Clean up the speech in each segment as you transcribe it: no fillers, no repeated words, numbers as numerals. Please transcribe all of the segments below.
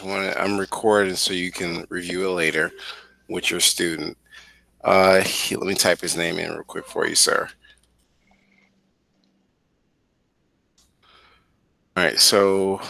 I'm recording so you can review it later with your student. Let me type his name in real quick for you, sir. All right, so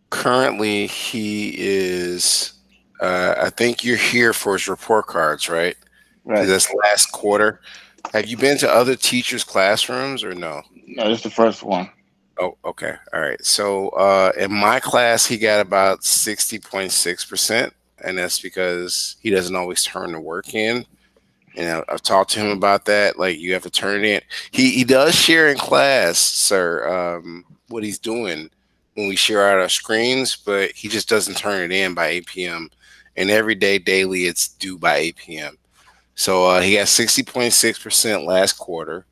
currently he is. I think you're here for his report cards, right? Because Right. that's last quarter. Have you been to other teachers' classrooms or no? No, this is the first one. Oh, okay. All right. So in my class, he got about 60.6%. And that's because he doesn't always turn the work in. And I've talked to him about that. Like, you have to turn it in. He does share in class, sir, what he's doing when we share out our screens, but he just doesn't turn it in by 8 p.m. And every day, daily, it's due by 8 p.m. So he got 60.6% last quarter.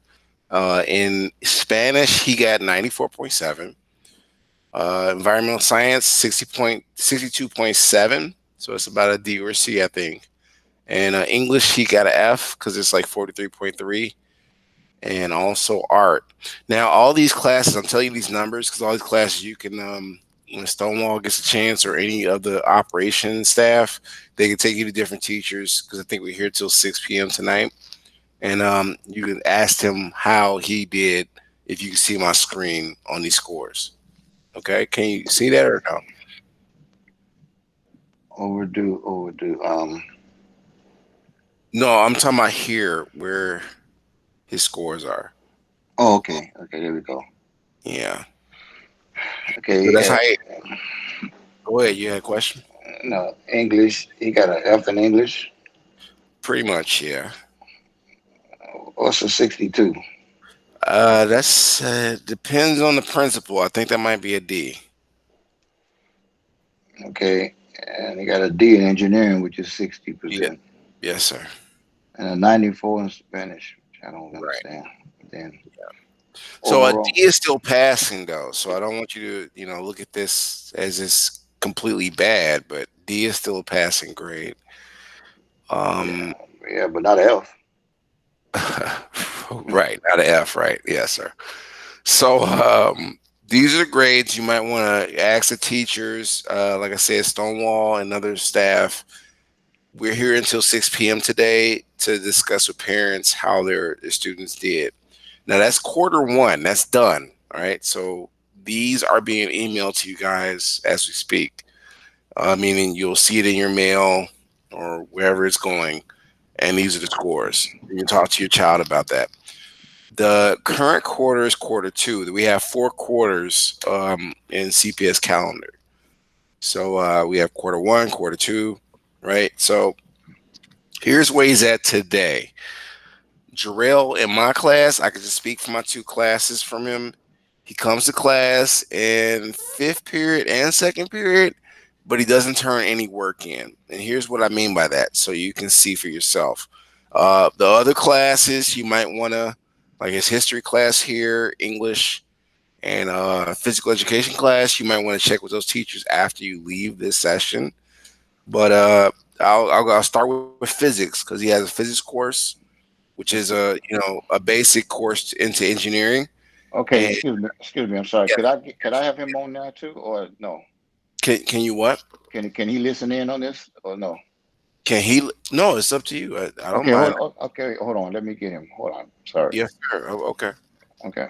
In Spanish, he got 94.7. Environmental science, 62.7. So it's about a D or C, I think. And English, he got an F because it's like 43.3. And also art. Now, all these classes, I'm telling you these numbers because all these classes you can, when Stonewall gets a chance or any of the operation staff, they can take you to different teachers because I think we're here till 6 p.m. tonight. And you can ask him how he did if you can see my screen on these scores. Okay, can you see that or no? Overdue, overdue. No, I'm talking about here where his scores are. Oh, okay. Okay, there we go. Yeah. So Okay, that's how. Go ahead. You had a question? no, English. He got an F in English. Pretty much, yeah. Also 62. That's depends on the principal. I think that might be a D. Okay, and he got a D in engineering, which is Yeah. 60%, Yes, sir. and a 94 in Spanish, which I don't Right. understand. Then So a overall, D is still passing though. So I don't want you to, look at this as it's completely bad, but D is still a passing grade. yeah, Um, yeah, but not an F. right, not an F, right? Yes, sir. So these are the grades you might want to ask the teachers. Like I said, Stonewall and other staff. We're here until 6 p.m. today to discuss with parents how their students did. Now that's quarter one. That's done. All right. So these are being emailed to you guys as we speak. Meaning you'll see it in your mail or wherever it's going. And these are the scores. You can talk to your child about that. The current quarter is quarter two. We have 4 quarters in CPS calendar. So we have quarter one, quarter two, right? So here's where he's at today. Jarrell in my class, I could just speak for my 2 classes from him. He comes to class in fifth period and second period, but he doesn't turn any work in. And here's what I mean by that, so you can see for yourself. The other classes you might want to, like his history class here, English, and physical education class, you might want to check with those teachers after you leave this session. But I'll start with physics because he has a physics course which is a basic course into engineering. Okay, And excuse me. I'm sorry. yeah, Could I have him on now too, or no? can you what? Can he listen in on this or no? Can he? No, it's up to you. I don't Okay, mind. okay, hold on. Let me get him. Hold on. Sorry. Yes, sir. Oh, okay. Okay.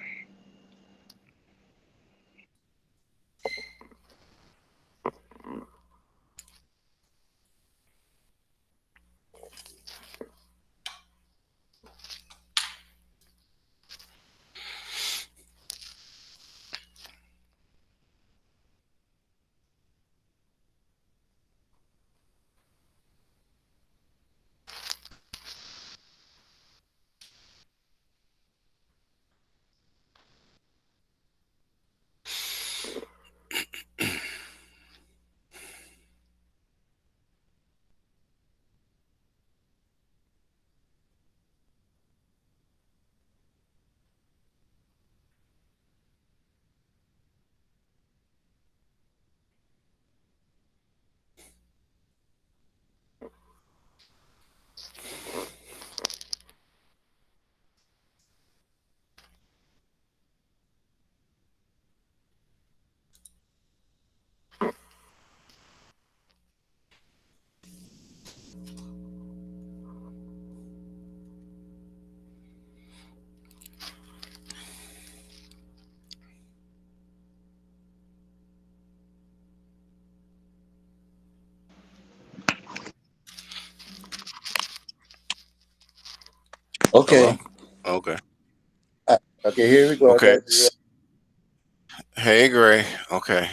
Hello? Okay. Okay. Okay, here we go. I Okay. got you. Hey, Gray. Okay.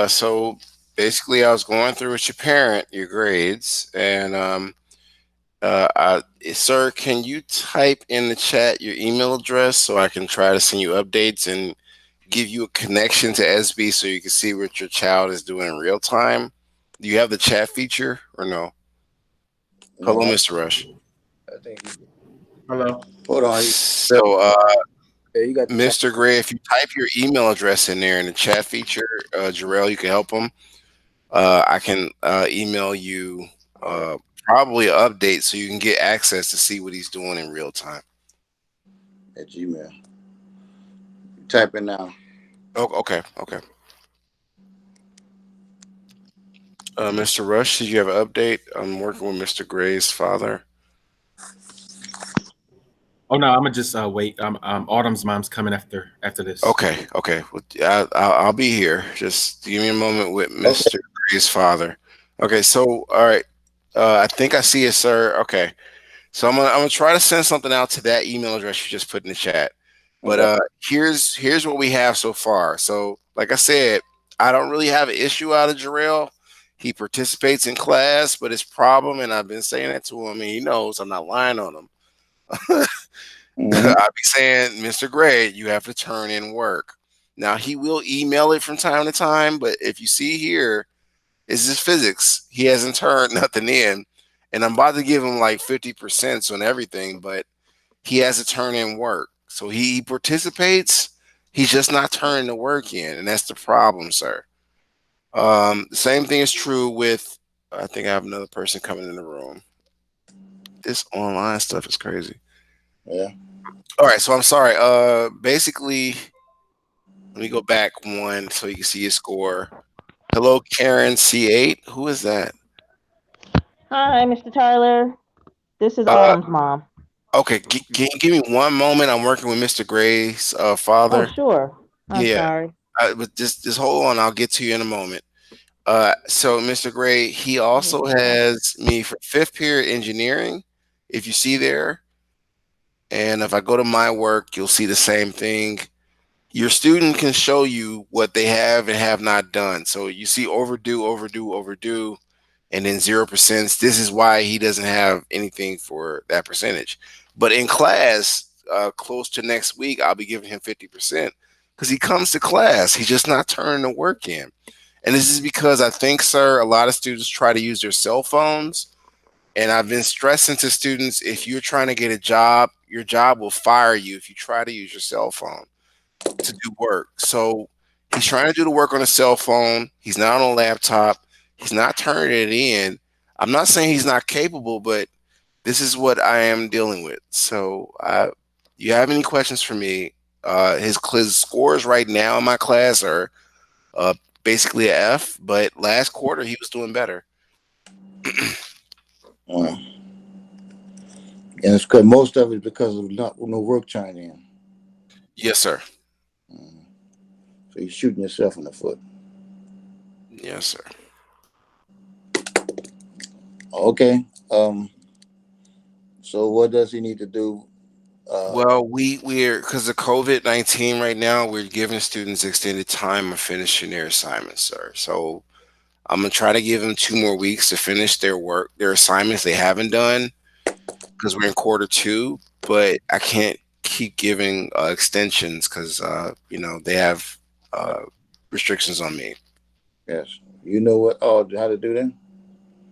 So basically, I was going through with your parent your grades, and sir, can you type in the chat your email address so I can try to send you updates and give you a connection to SB so you can see what your child is doing in real time? Do you have the chat feature or no? Hello, No, Mr. Rush. I think Hello. hold on. So, Yeah, you got the phone. Mr. Gray, if you type your email address in there in the chat feature, Jarrell, you can help him. I can email you All right. probably an update so you can get access to see what he's doing in real time. At Gmail. Type it now. Oh, okay, okay. Mr. Rush, did you have an update? I'm working with Mr. Gray's father. Oh no, I'm gonna just wait. Autumn's mom's coming after this. Okay, okay. Well, I'll be here. Just give me a moment with Okay. Mr. Gray's father. Okay, so all right. I think I see it, sir. Okay. So I'm gonna try to send something out to that email address you just put in the chat. But Okay. here's what we have so far. So like I said, I don't really have an issue out of Jarrell. He participates in class, but his problem, and I've been saying that to him, and he knows I'm not lying on him. Mm-hmm. I'll be saying, Mr. Gray, you have to turn in work. Now he will email it from time to time, but if you see here, it's just physics. He hasn't turned nothing in. And I'm about to give him like 50% on everything, but he has to turn in work. So he participates, he's just not turning the work in, and that's the problem, sir. The same thing is true with I think I have another person coming in the room. This online stuff is crazy. Yeah. All right, so I'm sorry. Basically, let me go back one so you can see his score. Hello, Karen C8. Who is that? Hi, Mr. Tyler. This is Uh, Autumn's mom. okay. Can you give me one moment? I'm working with Mr. Gray's Oh, father. sure. I'm Yeah, sorry. but just hold on. I'll get to you in a moment. So Mr. Gray, he Yes, also sir. has me for fifth period engineering. If you see there, and if I go to my work, you'll see the same thing. Your student can show you what they have and have not done. So you see overdue, overdue, overdue, and then 0%. This is why he doesn't have anything for that percentage. But in class, close to next week, I'll be giving him 50% because he comes to class. He's just not turning the work in. And this is because I think, sir, a lot of students try to use their cell phones. And I've been stressing to students if you're trying to get a job, your job will fire you if you try to use your cell phone to do work. So he's trying to do the work on a cell phone. He's not on a laptop. He's not turning it in. I'm not saying he's not capable, but this is what I am dealing with. So, you have any questions for me? His scores right now in my class are uh, basically a F, but last quarter he was doing better. Mm. And it's because most of it because of not no work turned in. Yes, sir. Mm. So you're shooting yourself in the foot. Yes, sir. Okay. So what does he need to do? Uh. Well, we're because of COVID-19 right now, we're giving students extended time of finishing their assignments, sir. So I'm gonna try to give them 2 more weeks to finish their work, their assignments they haven't done, because we're in quarter 2. But I can't keep giving extensions because they have uh, restrictions on me. Yes. You know what? Oh, how to do that?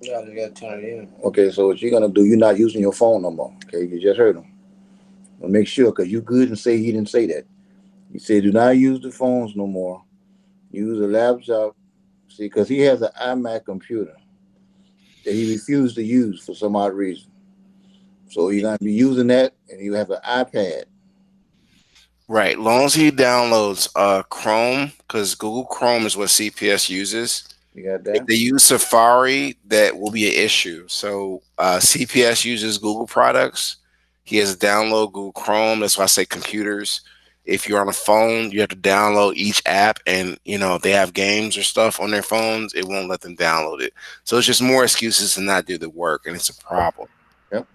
Yeah, you got to turn it in. Okay. So what you're gonna do? You're not using your phone no more. Okay. You just heard him. But make sure, cause you good and say he didn't say that. He said do not use the phones no more. Use a laptop. See, cause he has an iMac computer that he refused to use for some odd reason. So you're gonna be using that, and you have an iPad. Right, long as he downloads Chrome, because Google Chrome is what CPS uses. You got If that? they use Safari, that will be an issue. So CPS uses Google products. He has to download Google Chrome. That's why I say computers. If you're on a phone, you have to download each app, and if they have games or stuff on their phones, it won't let them download it. So it's just more excuses to not do the work, and it's a problem. Yep.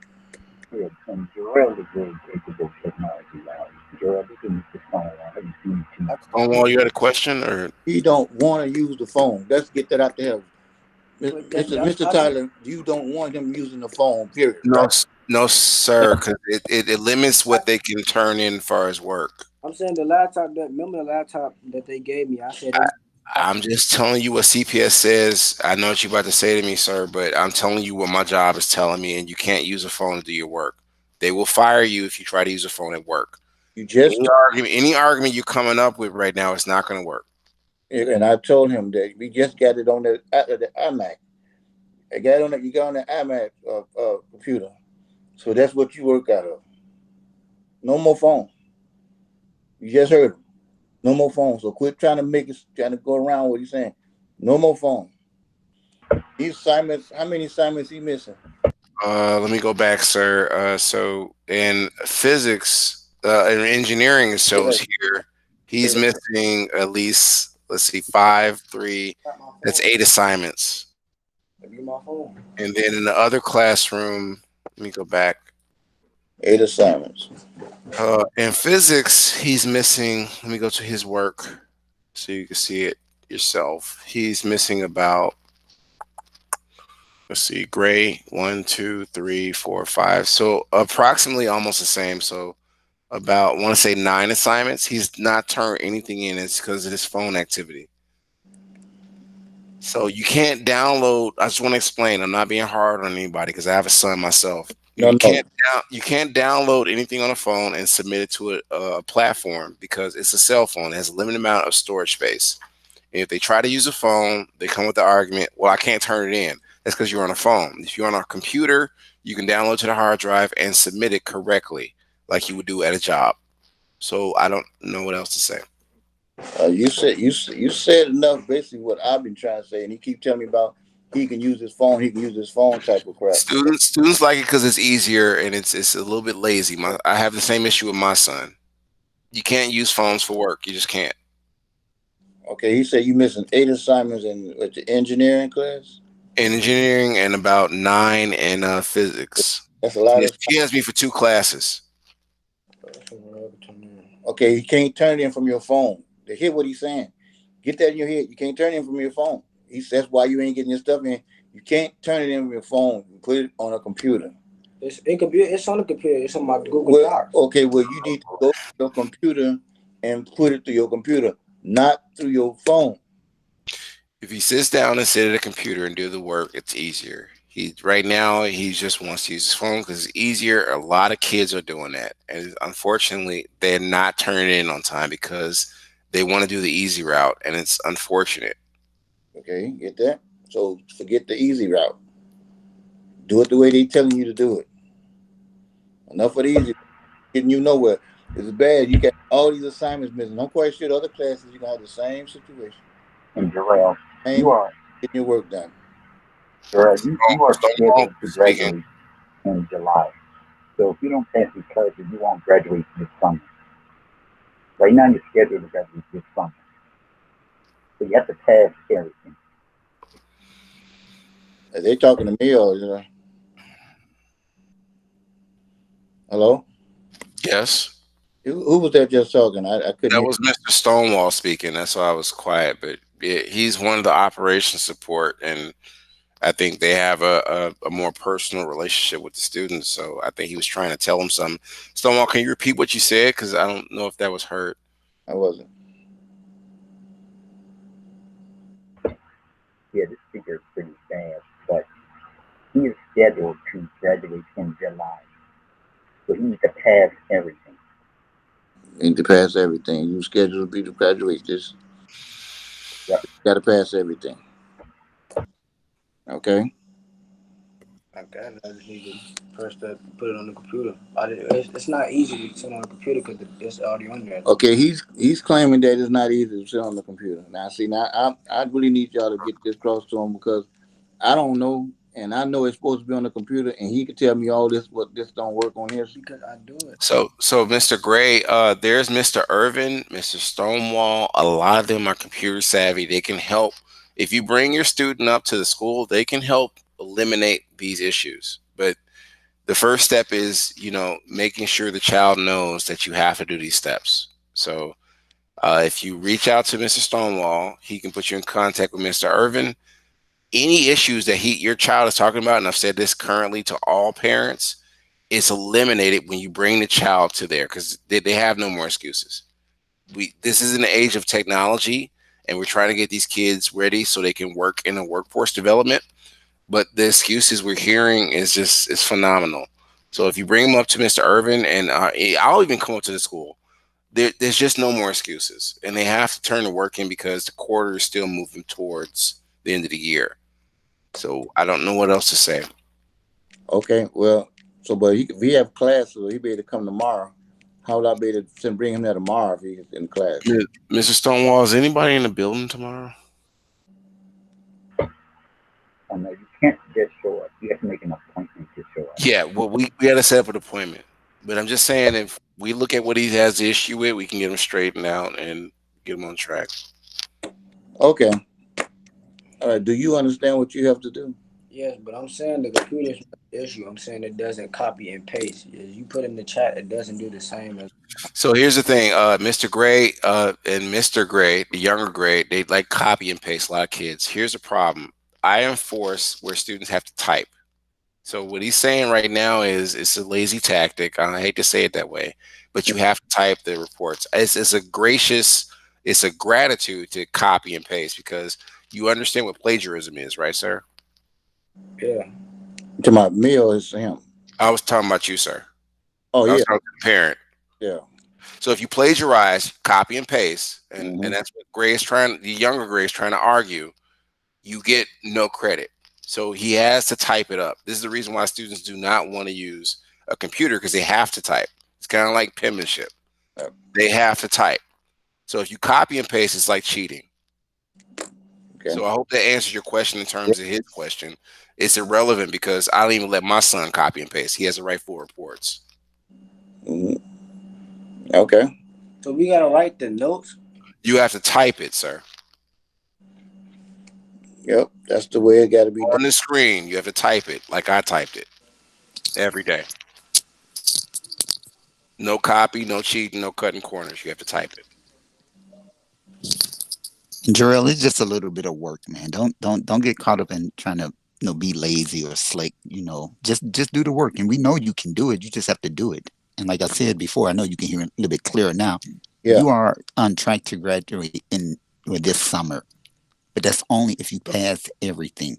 kid, and Jarrell is very capable technology wise. Jarrell, this is Mr. Stonewall. Have you seen too much? Stonewall, you had a question or He don't want to use the phone. Let's get that out there. But that, Mr. I just Tyler, you don't want him using the phone, period, no? right? No, sir, because it limits what they can turn in far as work. I'm saying the laptop that remember the laptop that they gave me. I said I'm just telling you what CPS says. I know what you're about to say to me, sir, but I'm telling you what my job is telling me, and you can't use a phone to do your work. They will fire you if you try to use a phone at work. You just Any argument you're coming up with right now, it's not going to work. and I told him that we just got it on the iMac. I got it on you got on the iMac computer. So that's what you work out of. No more phone. You just heard him. No more phone. So quit trying to trying to go around what he's saying. No more phone. These assignments, how many assignments he missing? Let me go back, sir. So in physics, in engineering, it shows here he's missing at least, let's see, five, three. got my That's phone. 8 assignments. Give me my phone. And then in the other classroom, let me go back. 8 assignments. In physics, he's missing. Let me go to his work so you can see it yourself. He's missing about, let's see, gray, 1, 2, 3, 4, 5. So approximately almost the same. So about, I want to say 9 assignments. He's not turned anything in. It's because of this phone activity. So you can't download. I just want to explain. I'm not being hard on anybody because I have a son myself. No, no. You can't download anything on a phone and submit it to a platform because it's a cell phone. It has a limited amount of storage space. And if they try to use a phone, they come with the argument, "Well, I can't turn it in." That's because you're on a phone. If you're on a computer, you can download to the hard drive and submit it correctly, like you would do at a job. So I don't know what else to say. You said enough. Basically, what I've been trying to say, and he keep telling me about he can use his phone. He can use his phone type of crap. Students like it because it's easier and it's a little bit lazy. I have the same issue with my son. You can't use phones for work. You just can't. Okay, he said you missing 8 assignments in the engineering class. In engineering and about 9 in physics. That's a lot of. He has me for 2 classes. Okay, you can't turn it in from your phone. To hear what he's saying, get that in your head. You can't turn it in from your phone. He says why you ain't getting your stuff in. You can't turn it in from your phone. You put it on a computer. It's on the computer. It's on my Google Well, Docs. okay, well you need to go to your computer and put it through your computer, not through your phone. If he sits down and sit at a computer and do the work, it's easier. He just wants to use his phone because it's easier. A lot of kids are doing that, and unfortunately, they're not turning it in on time because they want to do the easy route, and it's unfortunate. Okay, get that? So forget the easy route. Do it the way they telling you to do it. Enough of the easy, getting you nowhere. It's bad. You got all these assignments missing. I'm quite sure the other classes you're gonna have the same situation. And Jarrell, you Same are getting your work done. Jarrell, you are Stonewall scheduled to speaking. graduate in July. So if you don't pass these classes, you won't graduate this summer. Right now, you're scheduled to graduate this summer. So you have to pass everything. Are they talking to me or hello? Yes, Who was that just talking? I couldn't that hear. was Mr. Stonewall speaking. That's why I was quiet. But yeah, he's one of the operations support, and I think they have a more personal relationship with the students. So I think he was trying to tell them something. Stonewall, can you repeat what you said? Because I don't know if that was heard. I wasn't. Yeah, this speaker is pretty fast, but he is scheduled to graduate in July. So he needs to pass everything. Need to pass everything. You scheduled to be to graduate this. Yep. Got to pass everything. Okay. I got it. I just need to press that, put it on the computer. It's not easy to sit on the computer because it's already on there. Okay. He's claiming that it's not easy to sit on the computer. Now, see, now I really need y'all to get this across to him because I don't know, and I know it's supposed to be on the computer, and he could tell me all this, what this don't work on his. Because I do it. So Mr. Gray, there's Mr. Irvin, Mr. Stonewall. A lot of them are computer savvy. They can help. If you bring your student up to the school, they can help eliminate these issues. But The first step is, making sure the child knows that you have to do these steps. So if you reach out to Mr. Stonewall, he can put you in contact with Mr. Irvin. Any issues that your child is talking about, and I've said this currently to all parents, it's eliminated when you bring the child to there, because they have no more excuses. This is an age of technology, and we're trying to get these kids ready so they can work in a workforce development. But the excuses we're hearing is phenomenal. So if you bring them up to Mr. Irvin, and I'll even come up to the school, there's just no more excuses, and they have to turn to work in because the quarter is still moving towards the end of the year. So I don't know what else to say. Okay, well, so but if he have class, so he be able to come tomorrow. How would I be able to bring him there tomorrow if he's in class? Mr. Stonewall, is anybody in the building tomorrow? No, you can't just show up. You have to make an appointment to show up. Yeah, well, we got to set up an appointment. But I'm just saying, if we look at what he has the issue with, we can get him straightened out and get him on track. Okay. All right. Do you understand what you have to do? Yes, but I'm saying the computer's not the issue. I'm saying it doesn't copy and paste. As you put in the chat, it doesn't do the same as. So here's the thing, Mr. Gray and Mr. Gray, the younger grade, they like copy and paste a lot of kids. Here's the problem. I enforce where students have to type. So what he's saying right now is it's a lazy tactic. I hate to say it that way, but you have to type the reports. It's a gratitude to copy and paste, because you understand what plagiarism is, right, sir? Yeah. To my meal is him. I was talking about you, sir. Oh I was yeah. talking to the parent. Yeah. So if you plagiarize, copy and paste, and that's what the younger Gray is trying to argue, you get no credit. So he has to type it up. This is the reason why students do not want to use a computer, because they have to type. It's kind of like penmanship. They have to type. So if you copy and paste, it's like cheating. Okay. So I hope that answers your question in terms of his question. It's irrelevant because I don't even let my son copy and paste. He has to write full reports. Okay. So we gotta write the notes. You have to type it, sir. Yep, that's the way it got to be on the screen. You have to type it like I typed it every day. No copy, no cheating, no cutting corners. You have to type it. Jarrell, it's just a little bit of work, man. Don't get caught up in trying to be lazy or slick. Just do the work, and we know you can do it. You just have to do it. And like I said before, I know you can hear it a little bit clearer now. Yeah. You are on track to graduate this summer, but that's only if you pass everything.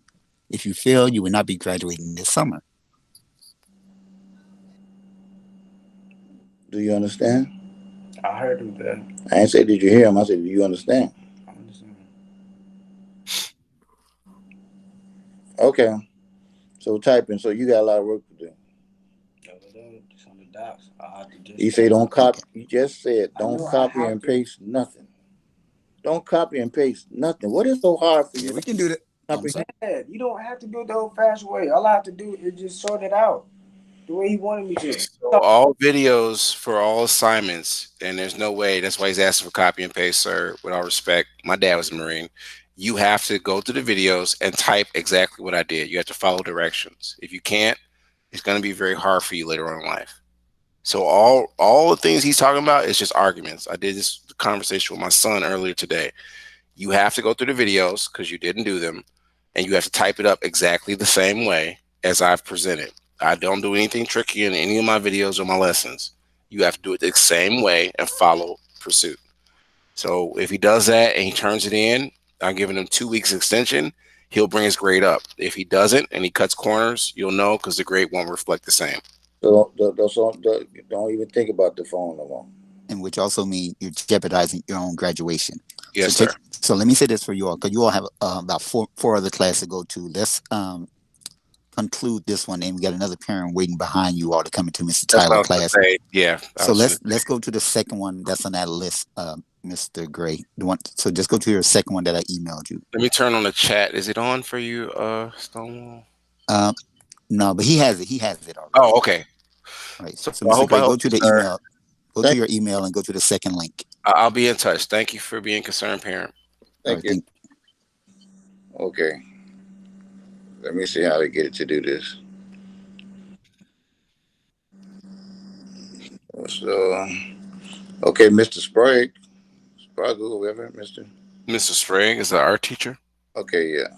If you fail, you will not be graduating this summer. Do you understand? I heard him there. I ain't say did you hear him. I said, do you understand? I understand. Okay. So typing. So you got a lot of work to do. Just on the docs. I have to just. You say don't copy. You just said don't copy and paste nothing. Don't copy and paste nothing. What is so hard for you? Yeah, we can do that. You don't have to do it the old-fashioned way. All I have to do is just sort it out the way he wanted me to. So all videos for all assignments, and there's no way. That's why he's asking for copy and paste, sir. With all respect, my dad was a Marine. You have to go to the videos and type exactly what I did. You have to follow directions. If you can't, it's going to be very hard for you later on in life. So all the things he's talking about is just arguments. I did this conversation with my son earlier today. You have to go through the videos because you didn't do them, and you have to type it up exactly the same way as I've presented. I don't do anything tricky in any of my videos or my lessons. You have to do it the same way and follow pursuit. So if he does that and he turns it in, I'm giving him 2 weeks extension. He'll bring his grade up. If he doesn't and he cuts corners, you'll know because the grade won't reflect the same. So don't even think about the phone no more. And which also means you're jeopardizing your own graduation. Yes, sir. So let me say this for you all, because you all have about four other classes to go to. Let's conclude this one, and we got another parent waiting behind you all to come into Mr. Tyler's class. Yeah. So let's go to the second one that's on that list, Mr. Gray. So just go to your second one that I emailed you. Let me turn on the chat. Is it on for you, Stonewall? No, but he has it. He has it already. Oh, okay. Right. So Mr. Gray, go to the email. Go to your email and go to the second link. I'll be in touch. Thank you for being concerned, parent. Thank you. Okay. Let me see how to get it to do this. So, okay, Mr. Sprague, Sprague, whoever, Mr. Mr. Sprague is the art teacher. Okay, yeah.